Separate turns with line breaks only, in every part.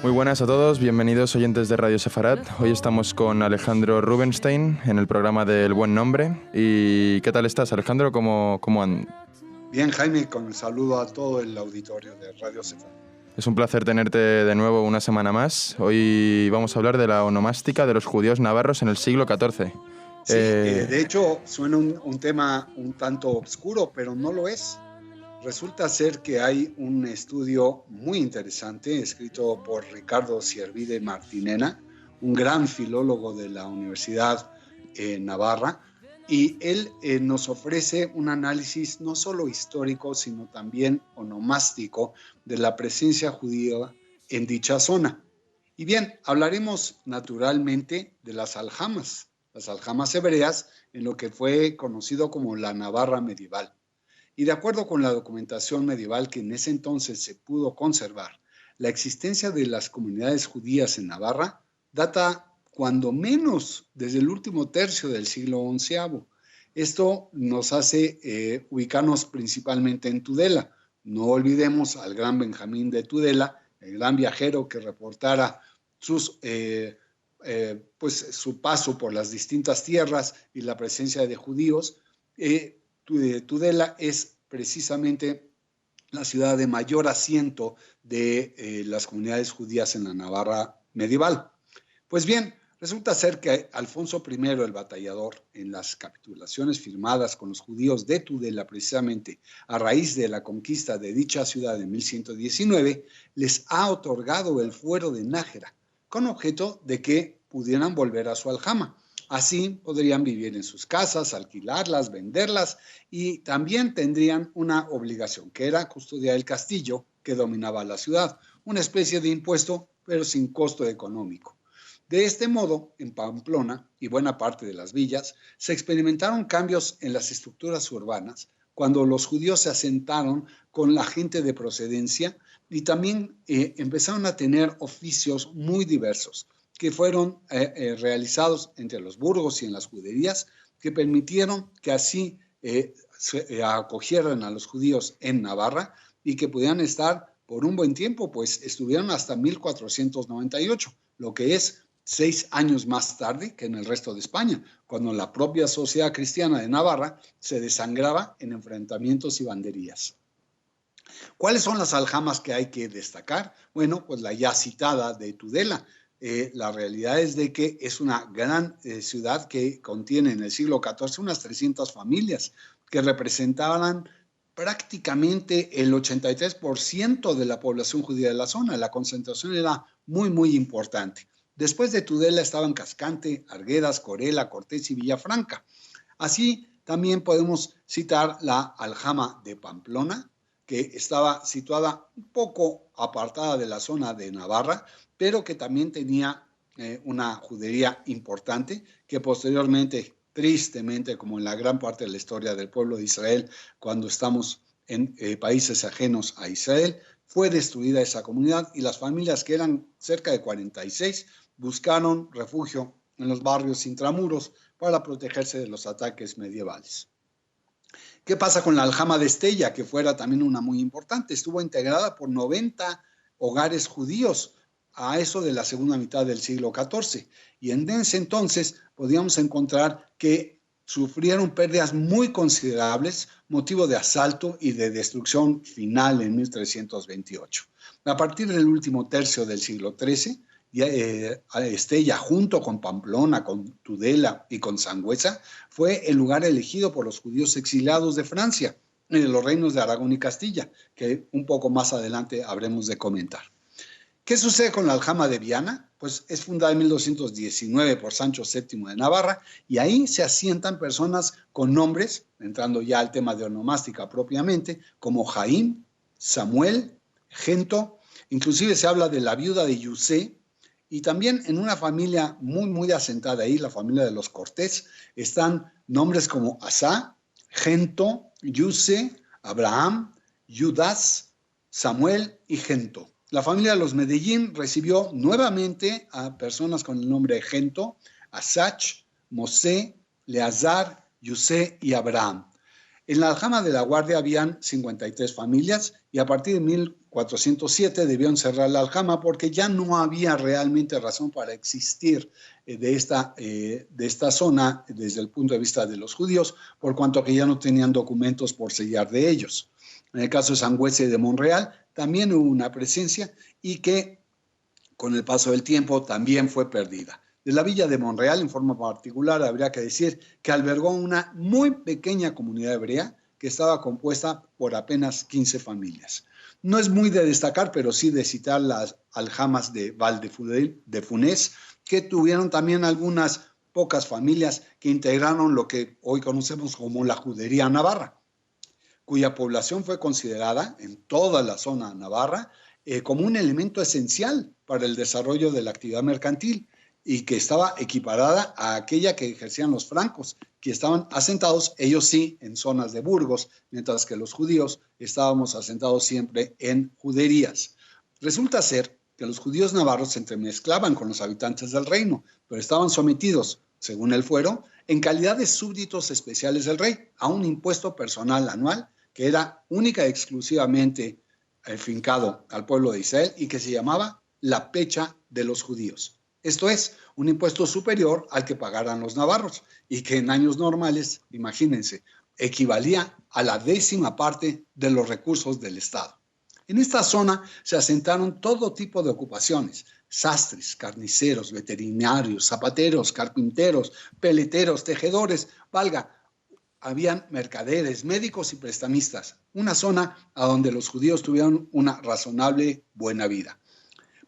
Muy buenas a todos, bienvenidos oyentes de Radio Sefarat. Hoy estamos con Alejandro Rubinstein en el programa del Buen Nombre. ¿Y qué tal estás, Alejandro? ¿Cómo andas?
Bien, Jaime, con el saludo a todo el auditorio de Radio Sefarat.
Es un placer tenerte de nuevo una semana más. Hoy vamos a hablar de la onomástica de los judíos navarros en el siglo XIV.
Sí, de hecho suena un tema un tanto oscuro, pero no lo es. Resulta ser que hay un estudio muy interesante escrito por Ricardo Siervide Martinena, un gran filólogo de la Universidad Navarra, y él nos ofrece un análisis no solo histórico, sino también onomástico de la presencia judía en dicha zona. Y bien, hablaremos naturalmente de las aljamas hebreas, en lo que fue conocido como la Navarra medieval. Y de acuerdo con la documentación medieval que en ese entonces se pudo conservar, la existencia de las comunidades judías en Navarra data cuando menos desde el último tercio del siglo XI. Esto nos hace ubicarnos principalmente en Tudela. No olvidemos al gran Benjamín de Tudela, el gran viajero que reportara su paso por las distintas tierras y la presencia de judíos. Tudela es precisamente la ciudad de mayor asiento de las comunidades judías en la Navarra medieval. Pues bien, resulta ser que Alfonso I el Batallador, en las capitulaciones firmadas con los judíos de Tudela precisamente a raíz de la conquista de dicha ciudad en 1119, les ha otorgado el fuero de Nájera, con objeto de que pudieran volver a su aljama. Así podrían vivir en sus casas, alquilarlas, venderlas, y también tendrían una obligación, que era custodiar el castillo que dominaba la ciudad, una especie de impuesto, pero sin costo económico. De este modo, en Pamplona y buena parte de las villas, se experimentaron cambios en las estructuras urbanas cuando los judíos se asentaron con la gente de procedencia y también empezaron a tener oficios muy diversos que fueron realizados entre los burgos y en las juderías, que permitieron que así se acogieran a los judíos en Navarra y que pudieran estar por un buen tiempo, pues estuvieron hasta 1498, lo que es 6 años más tarde que en el resto de España, cuando la propia sociedad cristiana de Navarra se desangraba en enfrentamientos y banderías. ¿Cuáles son las aljamas que hay que destacar? Bueno, pues la ya citada de Tudela. La realidad es de que es una gran ciudad que contiene en el siglo XIV unas 300 familias que representaban prácticamente el 83% de la población judía de la zona. La concentración era muy, muy importante. Después de Tudela estaban Cascante, Arguedas, Corela, Cortés y Villafranca. Así también podemos citar la aljama de Pamplona, que estaba situada un poco apartada de la zona de Navarra, pero que también tenía una judería importante, que posteriormente, tristemente, como en la gran parte de la historia del pueblo de Israel, cuando estamos en países ajenos a Israel, fue destruida esa comunidad y las familias, que eran cerca de 46, buscaron refugio en los barrios intramuros para protegerse de los ataques medievales. ¿Qué pasa con la aljama de Estella, que fuera también una muy importante? Estuvo integrada por 90 hogares judíos a eso de la segunda mitad del siglo XIV. Y en ese entonces podíamos encontrar que sufrieron pérdidas muy considerables, motivo de asalto y de destrucción final en 1328. A partir del último tercio del siglo XIII, Estella, junto con Pamplona, con Tudela y con Sangüesa, fue el lugar elegido por los judíos exiliados de Francia, en los reinos de Aragón y Castilla, que un poco más adelante habremos de comentar. ¿Qué sucede con la aljama de Viana? Pues es fundada en 1219 por Sancho VII de Navarra, y ahí se asientan personas con nombres, entrando ya al tema de onomástica propiamente, como Jaim, Samuel, Gento. Inclusive se habla de la viuda de Yusé. Y también en una familia muy, muy asentada ahí, la familia de los Cortés, están nombres como Asá, Gento, Yuse, Abraham, Judas, Samuel y Gento. La familia de los Medellín recibió nuevamente a personas con el nombre de Gento, Asach, Mosé, Leazar, Yuse y Abraham. En la aljama de La Guardia habían 53 familias y a partir de 1407 debieron cerrar la aljama porque ya no había realmente razón para existir de esta zona desde el punto de vista de los judíos, por cuanto que ya no tenían documentos por sellar de ellos. En el caso de Sangüesa y de Monreal también hubo una presencia y que con el paso del tiempo también fue perdida. De la villa de Monreal, en forma particular, habría que decir que albergó una muy pequeña comunidad hebrea que estaba compuesta por apenas 15 familias. No es muy de destacar, pero sí de citar las aljamas de Val de Funés, que tuvieron también algunas pocas familias que integraron lo que hoy conocemos como la judería navarra, cuya población fue considerada en toda la zona navarra como un elemento esencial para el desarrollo de la actividad mercantil y que estaba equiparada a aquella que ejercían los francos, que estaban asentados, ellos sí, en zonas de Burgos, mientras que los judíos estábamos asentados siempre en juderías. Resulta ser que los judíos navarros se entremezclaban con los habitantes del reino, pero estaban sometidos, según el fuero, en calidad de súbditos especiales del rey, a un impuesto personal anual que era única y exclusivamente fincado al pueblo de Israel y que se llamaba la pecha de los judíos. Esto es, un impuesto superior al que pagaran los navarros y que en años normales, imagínense, equivalía a la 10ª parte de los recursos del Estado. En esta zona se asentaron todo tipo de ocupaciones: sastres, carniceros, veterinarios, zapateros, carpinteros, peleteros, tejedores, habían mercaderes, médicos y prestamistas, una zona a donde los judíos tuvieron una razonable buena vida.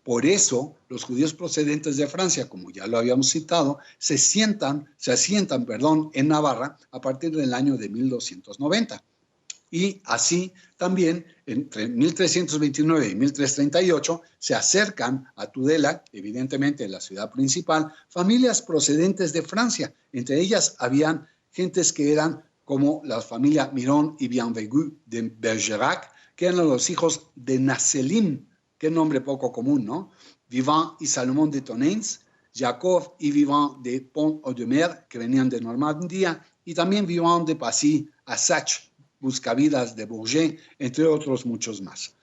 Por eso, los judíos procedentes de Francia, como ya lo habíamos citado, se asientan en Navarra a partir del año de 1290. Y así también, entre 1329 y 1338, se acercan a Tudela, evidentemente la ciudad principal, familias procedentes de Francia. Entre ellas habían gentes que eran como la familia Miron y Bienvenu de Bergerac, que eran los hijos de Nacelim. Qué nombre poco común, ¿no? Vivant y Salomón de Tonens, Jacob y Vivant de Pont-Audemer, que venían de Normandía, y también Vivant de Passy, Assach, Buscavidas de Bourget, entre otros muchos más.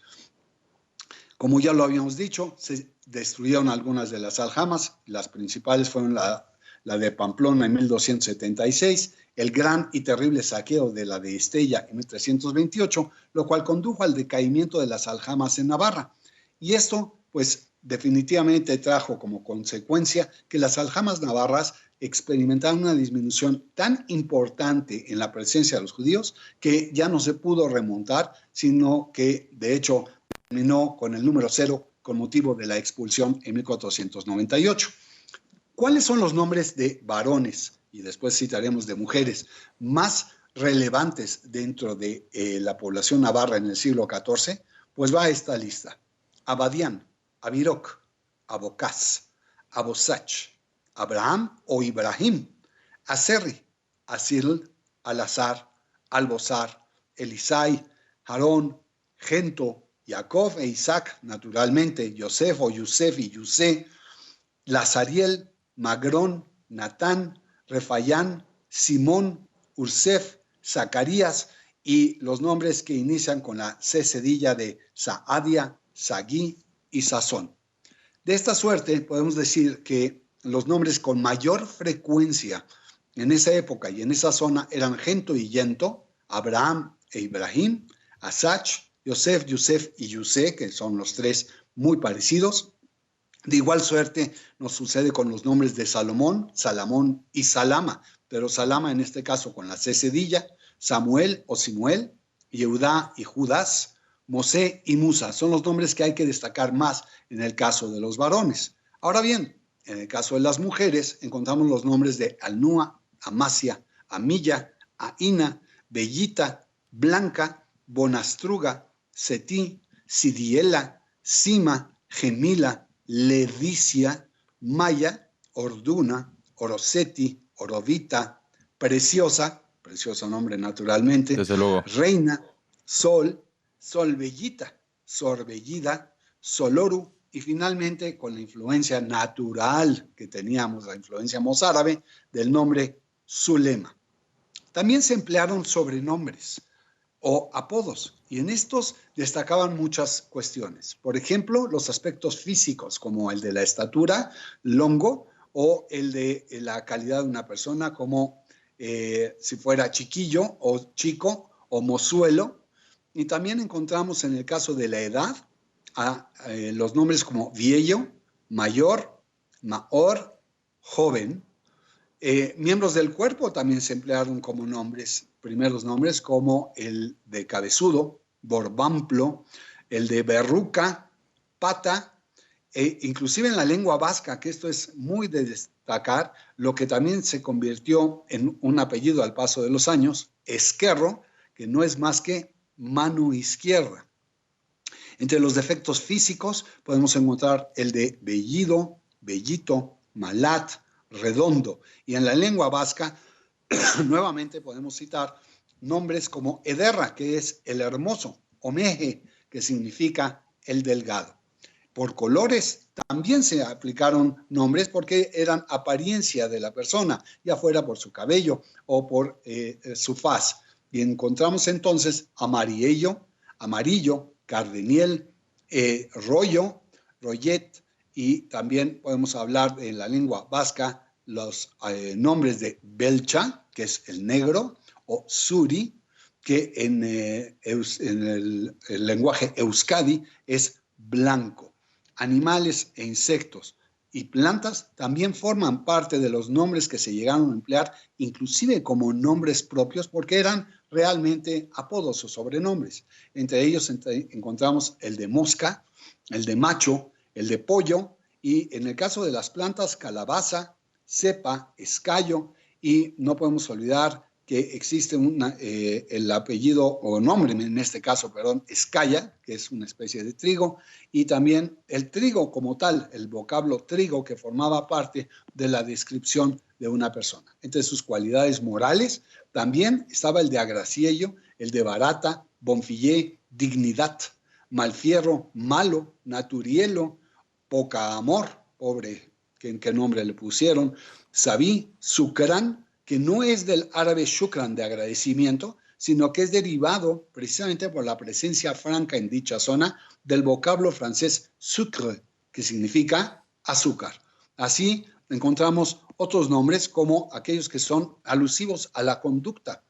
Como ya lo habíamos dicho, se destruyeron algunas de las aljamas. Las principales fueron la de Pamplona en 1276, el gran y terrible saqueo de la de Estella en 1328, lo cual condujo al decaimiento de las aljamas en Navarra. Y esto, pues, definitivamente trajo como consecuencia que las aljamas navarras experimentaron una disminución tan importante en la presencia de los judíos que ya no se pudo remontar, sino que, de hecho, terminó con el número 0 con motivo de la expulsión en 1498. ¿Cuáles son los nombres de varones, y después citaremos de mujeres, más relevantes dentro de la población navarra en el siglo XIV? Pues va a esta lista: Abadián, Abiroc, Abocaz, Abosach, Abraham o Ibrahim, Aserri, Asil, Alazar, Albozar, Elisai, Jarón, Gento, Jacob e Isaac, naturalmente, Yosef o Yusef y Yusé, Lazariel, Magrón, Natán, Refayán, Simón, Ursef, Zacarías y los nombres que inician con la C cedilla de Saadia, Sagui y Sazón. De esta suerte podemos decir que los nombres con mayor frecuencia en esa época y en esa zona eran Gento y Yento, Abraham e Ibrahim, Asach, Yosef, Yusef y Yusé, que son los tres muy parecidos. De igual suerte nos sucede con los nombres de Salomón, Salamón y Salama, pero Salama en este caso con la C cedilla, Samuel o Simuel, Yehudá y Judas, Mosé y Musa. Son los nombres que hay que destacar más en el caso de los varones. Ahora bien, en el caso de las mujeres encontramos los nombres de Alnúa, Amasia, Amilla, Aina, Bellita, Blanca, Bonastruga, Setí, Sidiela, Sima, Gemila, Ledicia, Maya, Orduna, Oroseti, Orovita, Preciosa, precioso nombre naturalmente,
desde luego,
Reina, Sol, Solbellita, Sorbellida, Soloru y finalmente con la influencia natural que teníamos, la influencia mozárabe, del nombre Zulema. También se emplearon sobrenombres o apodos, y en estos destacaban muchas cuestiones. Por ejemplo, los aspectos físicos, como el de la estatura, longo, o el de la calidad de una persona, como si fuera chiquillo o chico o mozuelo. Y también encontramos en el caso de la edad los nombres como viejo, mayor, maor, joven. Miembros del cuerpo también se emplearon como primeros nombres, como el de cabezudo, borbamplo, el de berruca, pata, inclusive en la lengua vasca, que esto es muy de destacar, lo que también se convirtió en un apellido al paso de los años, esquerro, que no es más que mano izquierda. Entre los defectos físicos podemos encontrar el de bellido, bellito, malat, redondo. Y en la lengua vasca, nuevamente podemos citar nombres como Ederra, que es el hermoso, Omeje, que significa el delgado. Por colores también se aplicaron nombres porque eran apariencia de la persona, ya fuera por su cabello o por su faz. Y encontramos entonces amarillo, cardeniel, rollo, rollet, y también podemos hablar en la lengua vasca los nombres de belcha, que es el negro, o suri, que en el lenguaje euskadi es blanco. Animales e insectos y plantas también forman parte de los nombres que se llegaron a emplear, inclusive como nombres propios, porque eran realmente apodos o sobrenombres. Entre ellos encontramos el de mosca, el de macho, el de pollo, y en el caso de las plantas, calabaza, cepa, escayo, y no podemos olvidar que existe el apellido o nombre, en este caso, escaya, que es una especie de trigo, y también el trigo como tal, el vocablo trigo, que formaba parte de la descripción de una persona. Entre sus cualidades morales también estaba el de agraciello, el de barata, bonfillé, dignidad, malfierro, malo, naturielo, poca amor, pobre, ¿qué nombre le pusieron? Sabí, sucrán, que no es del árabe shukran, de agradecimiento, sino que es derivado precisamente por la presencia franca en dicha zona del vocablo francés sucre, que significa azúcar. Así encontramos otros nombres como aquellos que son alusivos a la conducta,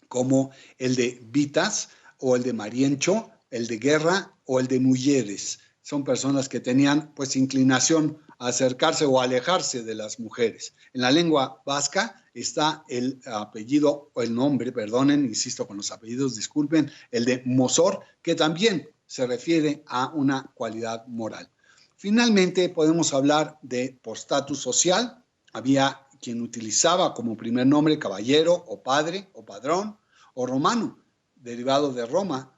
como el de vitas o el de mariencho, el de guerra o el de mujeres. Son personas que tenían pues inclinación a acercarse o alejarse de las mujeres. En la lengua vasca está el apellido, o el nombre, perdonen, insisto con los apellidos, disculpen, el de mozor, que también se refiere a una cualidad moral. Finalmente podemos hablar de por estatus social. Había quien utilizaba como primer nombre caballero o padre o padrón o romano, derivado de Roma.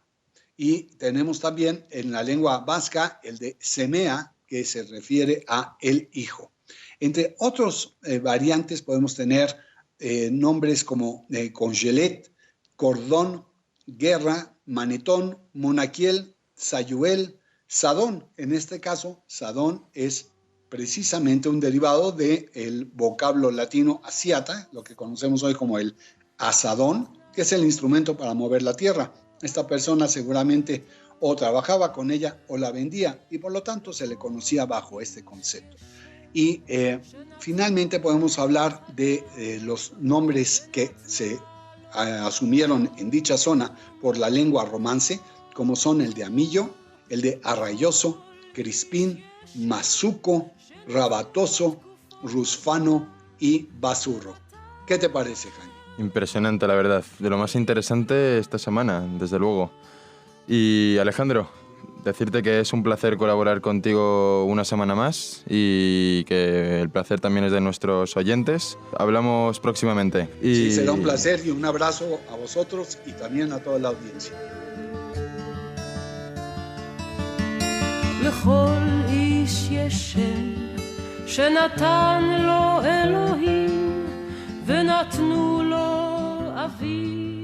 Y tenemos también en la lengua vasca el de semea, que se refiere a el hijo. Entre otros variantes podemos tener nombres como congelet, cordón, guerra, manetón, monaquiel, sayuel, sadón. En este caso, sadón es precisamente un derivado del vocablo latino asiata, lo que conocemos hoy como el asadón, que es el instrumento para mover la tierra. Esta persona seguramente o trabajaba con ella o la vendía, y por lo tanto se le conocía bajo este concepto. Y finalmente podemos hablar de los nombres que se asumieron en dicha zona por la lengua romance, como son el de Amillo, el de Arrayoso, Crispín, Mazuco, Rabatoso, Rusfano y Basurro. ¿Qué te parece, Jaime?
Impresionante, la verdad. De lo más interesante esta semana, desde luego. Y Alejandro, decirte que es un placer colaborar contigo una semana más y que el placer también es de nuestros oyentes. Hablamos próximamente.
Sí, será un placer, y un abrazo a vosotros y también a toda la audiencia.
לכל איש יש שם שנתן לו אלוהים ונתנו לו אביו